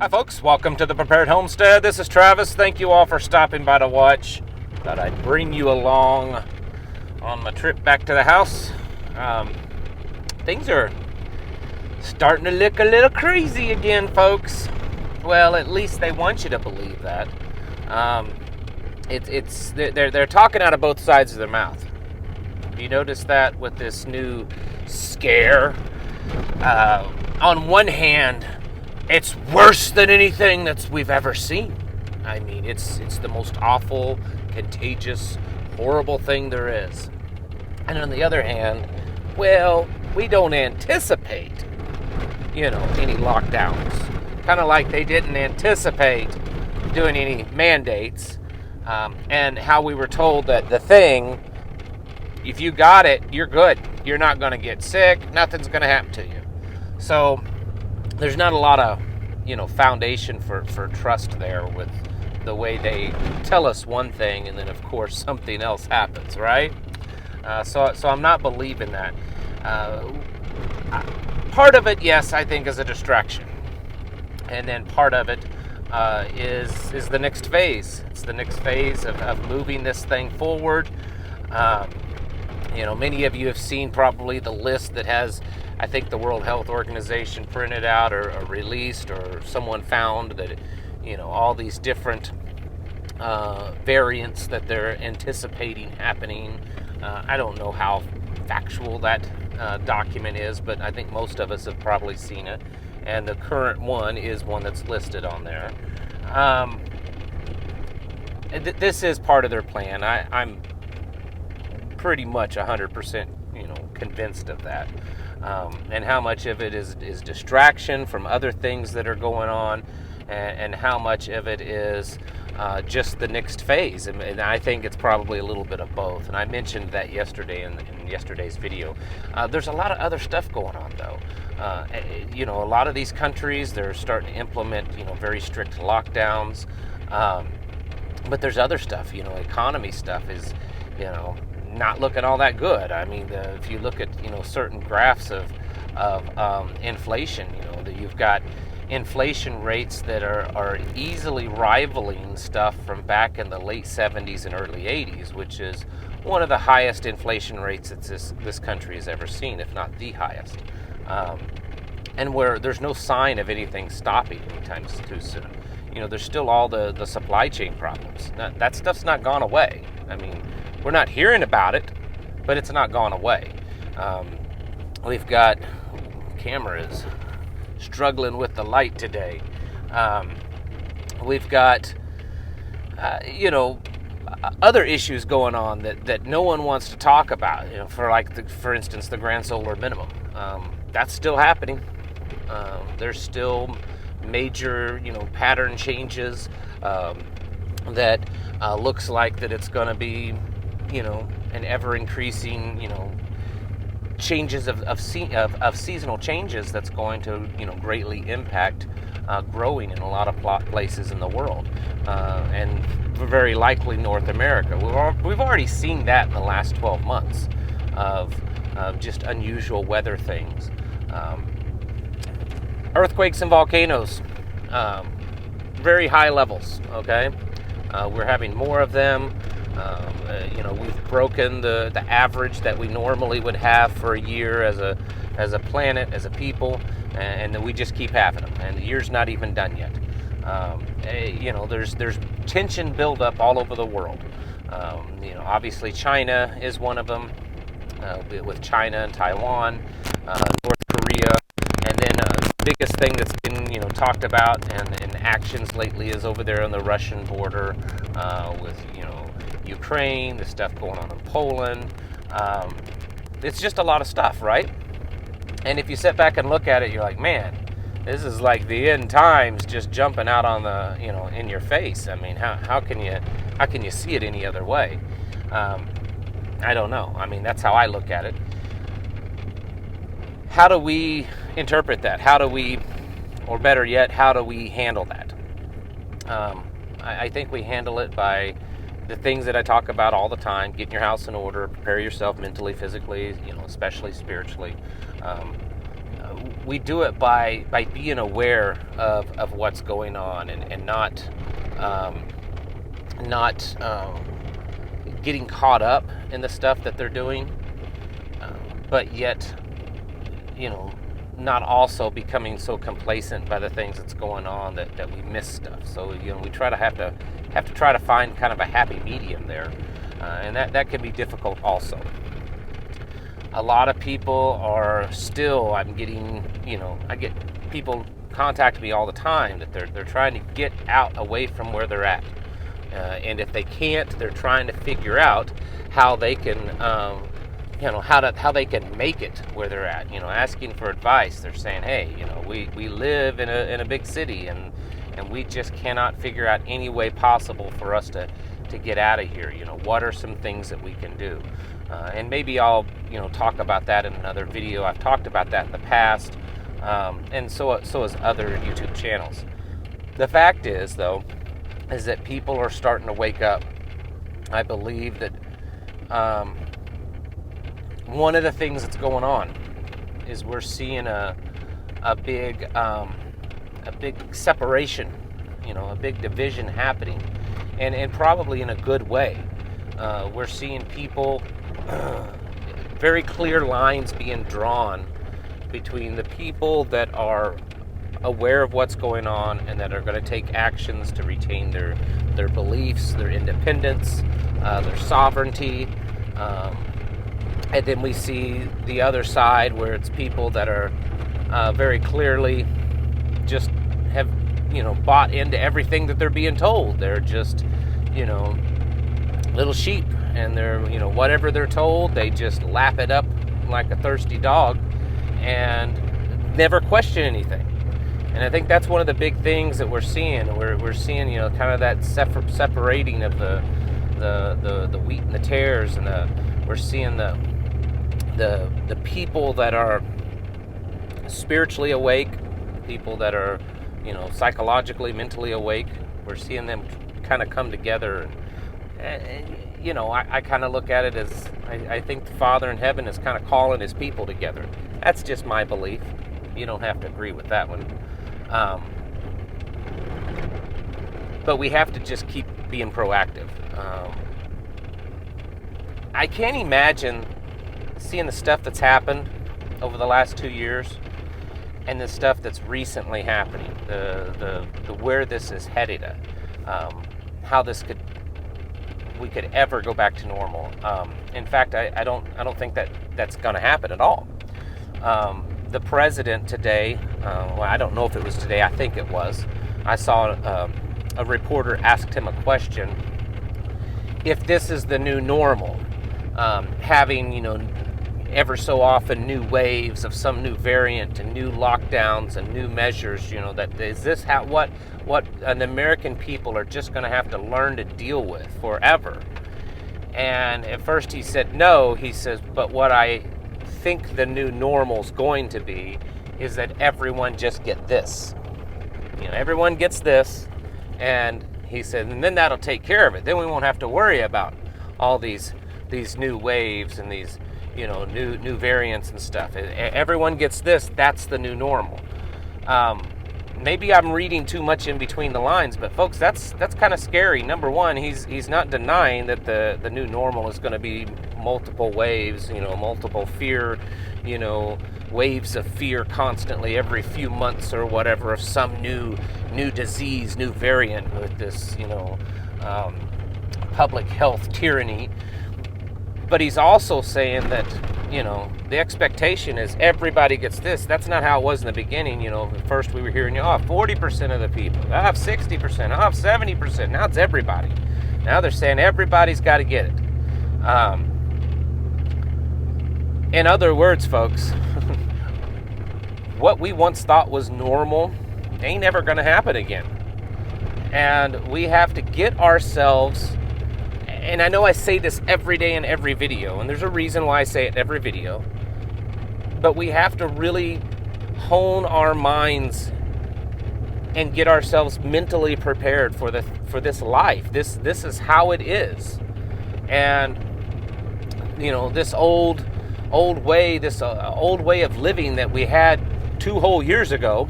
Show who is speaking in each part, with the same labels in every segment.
Speaker 1: Hi folks, welcome to the Prepared Homestead. This is Travis. Thank you all for stopping by to watch. Thought I'd bring you along on my trip back to the house. Things are starting to look a little crazy again, folks. Well, at least they want you to believe that. They're talking out of both sides of their mouth. You notice that with this new scare? On one hand, it's worse than anything that we've ever seen. I mean, it's the most awful, contagious, horrible thing there is. And on the other hand, well, we don't anticipate, any lockdowns. Kind of like they didn't anticipate doing any mandates, and how we were told that the thing, if you got it, you're good. You're not going to get sick. Nothing's going to happen to you. So there's not a lot of, foundation for trust there with the way they tell us one thing and then, of course, something else happens, right? So I'm not believing that. Part of it, yes, I think is a distraction. And then part of it is the next phase. It's the next phase of moving this thing forward. Many of you have seen probably the list that has, I think, the World Health Organization printed out or released, or someone found that, all these different variants that they're anticipating happening. I don't know how factual that document is, but I think most of us have probably seen it. And the current one is one that's listed on there. This is part of their plan. I'm pretty much 100%, convinced of that. And how much of it is distraction from other things that are going on, and how much of it is just the next phase. And I think it's probably a little bit of both. And I mentioned that yesterday in yesterday's video. There's a lot of other stuff going on, though. A lot of these countries, they're starting to implement, very strict lockdowns. But there's other stuff, economy stuff is, not looking all that good. I mean, if you look at, certain graphs of inflation, that you've got inflation rates that are easily rivaling stuff from back in the late 70s and early 80s, which is one of the highest inflation rates that this country has ever seen, if not the highest. And where there's no sign of anything stopping anytime too soon. There's still all the supply chain problems. That stuff's not gone away. I mean, we're not hearing about it, but it's not gone away. We've got cameras struggling with the light today. We've got, other issues going on that no one wants to talk about. For instance, the grand solar minimum. That's still happening. There's still major, pattern changes that looks like that it's going to be, an ever-increasing, changes of seasonal changes that's going to, greatly impact growing in a lot of places in the world, and very likely North America. We've already seen that in the last 12 months of just unusual weather things. Earthquakes and volcanoes, very high levels, okay? We're having more of them. We've broken the average that we normally would have for a year as a planet, as a people, and we just keep having them. And the year's not even done yet. There's tension buildup all over the world. Obviously China is one of them, with China and Taiwan, North Korea, and then the biggest thing that's been talked about and actions lately is over there on the Russian border, with Ukraine, the stuff going on in Poland. It's just a lot of stuff, right? And if you sit back and look at it, you're like, man, this is like the end times just jumping out on the, in your face. I mean, how can you see it any other way? I don't know. I mean, that's how I look at it. How do we interpret that? Or better yet, how do we handle that? I think we handle it by the things that I talk about all the time: getting your house in order, prepare yourself mentally, physically, especially spiritually. we do it by being aware of what's going on, and not getting caught up in the stuff that they're doing, but yet, not also becoming so complacent by the things that's going on that we miss stuff. So we have to try to find kind of a happy medium there, and that can be difficult also. A lot of people are still, I get people contact me all the time that they're trying to get out away from where they're at, and if they can't, they're trying to figure out how they can how they can make it where they're at, asking for advice. They're saying, hey, we live in a big city, and we just cannot figure out any way possible for us to get out of here. What are some things that we can do? And maybe I'll talk about that in another video. I've talked about that in the past, and so has other YouTube channels. The fact is, though, is that people are starting to wake up. I believe that one of the things that's going on is we're seeing a big separation, a big division happening, and probably in a good way. We're seeing people, very clear lines being drawn between the people that are aware of what's going on and that are going to take actions to retain their beliefs, their independence, their sovereignty. And then we see the other side where it's people that are very clearly just have, bought into everything that they're being told. They're just, little sheep, and they're, whatever they're told, they just lap it up like a thirsty dog and never question anything. And I think that's one of the big things that we're seeing. We're seeing, kind of that separating of the wheat and the tares, and we're seeing the people that are spiritually awake, people that are, psychologically, mentally awake. We're seeing them kind of come together, and I kind of look at it as I think the Father in heaven is kind of calling his people together. That's just my belief. You don't have to agree with that one. But we have to just keep being proactive. I can't imagine seeing the stuff that's happened over the last 2 years and the stuff that's recently happening, the where this is headed at, how we could ever go back to normal. In fact, I don't think that's going to happen at all. The president today, I don't know if it was today, I think it was. I saw a reporter asked him a question. If this is the new normal, having, ever so often new waves of some new variant and new lockdowns and new measures, that is this what an American people are just going to have to learn to deal with forever? And at first he said no. He says, but what I think the new normal's going to be is that everyone just get this. Everyone gets this, and he said, and then that'll take care of it. Then we won't have to worry about all these new waves and these new variants and stuff. Everyone gets this. That's the new normal. Maybe I'm reading too much in between the lines, but folks, that's kind of scary. Number one, he's not denying that the new normal is going to be multiple waves, multiple fear, waves of fear constantly every few months or whatever of some new disease, new variant with this, public health tyranny. But he's also saying that, the expectation is everybody gets this. That's not how it was in the beginning. At first we were hearing, 40% of the people, 60%, 70%. Now it's everybody. Now they're saying everybody's got to get it. In other words, folks, what we once thought was normal ain't ever going to happen again. And we have to get ourselves, and I know I say this every day in every video, and there's a reason why I say it in every video, but we have to really hone our minds and get ourselves mentally prepared for this life. This is how it is. And this old way of living that we had 2 whole years ago,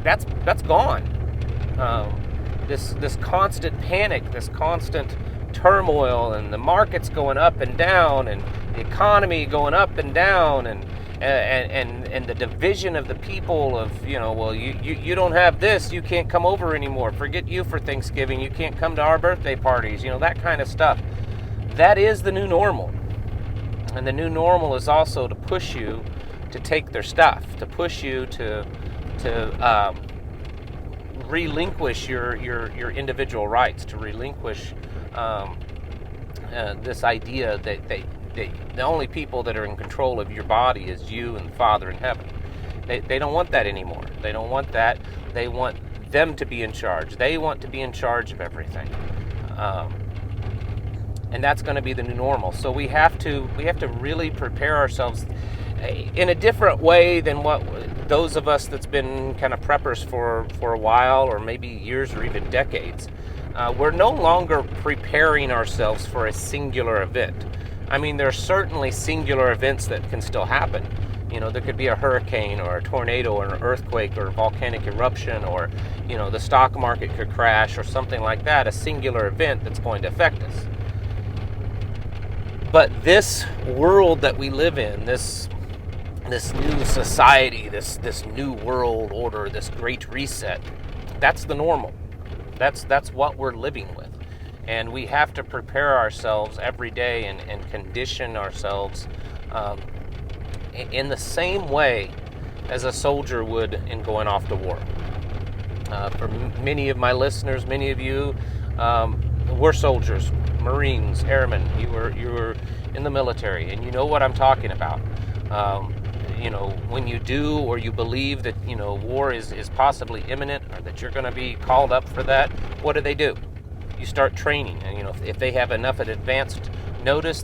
Speaker 1: that's gone. This constant panic, this constant turmoil, and the markets going up and down, and the economy going up and down, and the division of the people of, well, you don't have this, you can't come over anymore. Forget you for Thanksgiving, you can't come to our birthday parties, that kind of stuff. That is the new normal. And the new normal is also to push you to take their stuff, to push you to relinquish your individual rights, to relinquish this idea that the only people that are in control of your body is you and the Father in heaven. They don't want that anymore. They don't want that. They want them to be in charge. They want to be in charge of everything. And that's going to be the new normal. So we have to really prepare ourselves in a different way than what those of us that's been kind of preppers for a while, or maybe years or even decades. We're no longer preparing ourselves for a singular event. I mean, there are certainly singular events that can still happen. There could be a hurricane or a tornado or an earthquake or a volcanic eruption, or, the stock market could crash or something like that, a singular event that's going to affect us. But this world that we live in, this new society, this new world order, this great reset, that's the normal. That's what we're living with. And we have to prepare ourselves every day and condition ourselves in the same way as a soldier would in going off to war. For many of my listeners, many of you were soldiers, Marines, airmen. You were in the military, and you know what I'm talking about. When you do, or you believe that war is possibly imminent, or that you're going to be called up for that, what do? You start training, and if they have enough of advanced notice,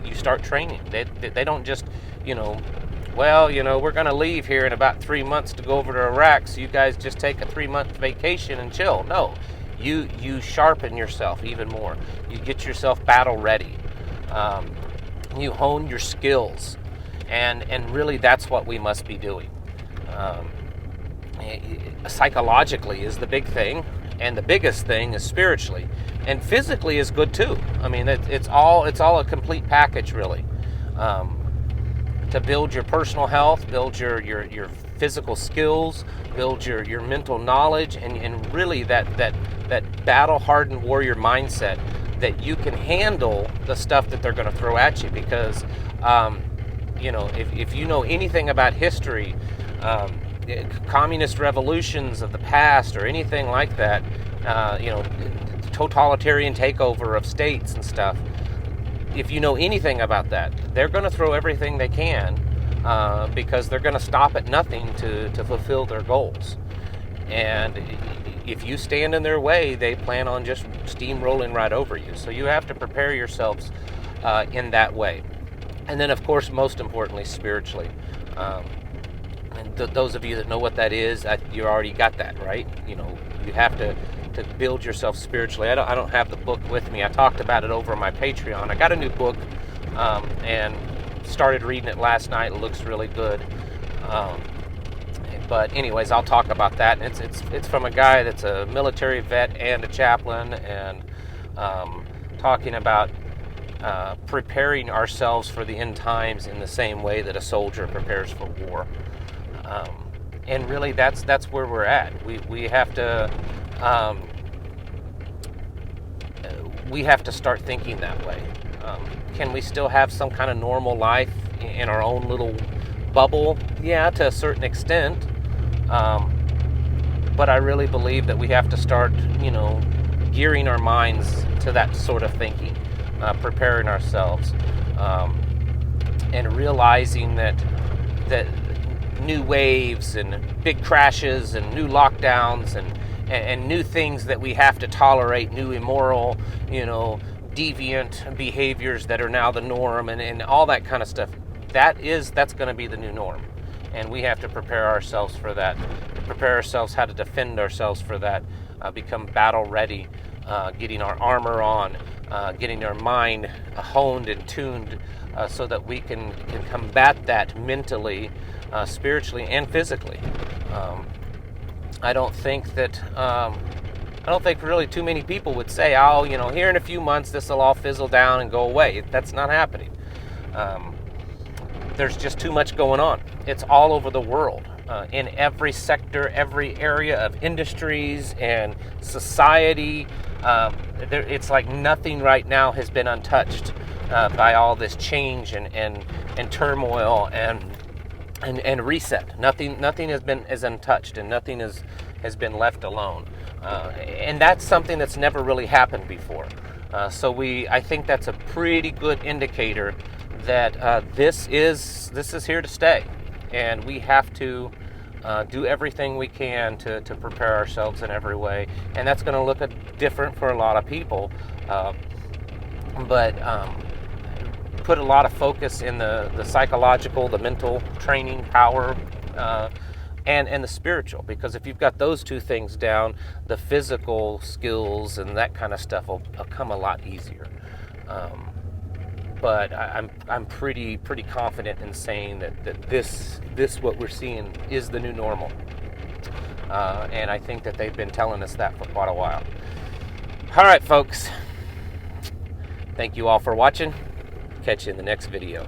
Speaker 1: you start training. They don't just we're going to leave here in about 3 months to go over to Iraq, so you guys just take a 3-month vacation and chill. No, you sharpen yourself even more. You get yourself battle ready. You hone your skills, and really that's what we must be doing. Psychologically is the big thing, and the biggest thing is spiritually, and physically is good too. I mean, it's all a complete package, really. To build your personal health, build your physical skills, build your mental knowledge, and really that battle-hardened warrior mindset that you can handle the stuff that they're going to throw at you. Because if you know anything about history, communist revolutions of the past or anything like that, totalitarian takeover of states and stuff, if you know anything about that, they're going to throw everything they can because they're going to stop at nothing to fulfill their goals. And if you stand in their way, they plan on just steamrolling right over you. So you have to prepare yourselves in that way. And then, of course, most importantly, spiritually. And those of you that know what that is, you already got that, right? You have to build yourself spiritually. I don't have the book with me. I talked about it over on my Patreon. I got a new book and started reading it last night. It looks really good. But anyways, I'll talk about that. And it's from a guy that's a military vet and a chaplain, and talking about preparing ourselves for the end times in the same way that a soldier prepares for war. And really, that's where we're at. We have to start thinking that way. Can we still have some kind of normal life in our own little bubble? Yeah, to a certain extent. But I really believe that we have to start, gearing our minds to that sort of thinking, preparing ourselves, and realizing that new waves and big crashes and new lockdowns and new things that we have to tolerate, new immoral, deviant behaviors that are now the norm, and all that kind of stuff, that's going to be the new norm. And we have to prepare ourselves for that, prepare ourselves how to defend ourselves for that, become battle ready, getting our armor on, getting our mind honed and tuned so that we can combat that mentally spiritually and physically. I don't think really too many people would say, oh, here in a few months this will all fizzle down and go away. That's not happening. There's just too much going on. It's all over the world, in every sector, every area of industries and society. It's like nothing right now has been untouched by all this change and turmoil and reset. Nothing is untouched, and nothing has been left alone. And that's something that's never really happened before. So I think that's a pretty good indicator that this is here to stay, and we have to do everything we can to prepare ourselves in every way. And that's going to look different for a lot of people, but put a lot of focus in the psychological, the mental training power, and the spiritual, because if you've got those two things down, the physical skills and that kind of stuff will come a lot easier. But I'm pretty confident in saying that this what we're seeing is the new normal, and I think that they've been telling us that for quite a while. All right, folks. Thank you all for watching. Catch you in the next video.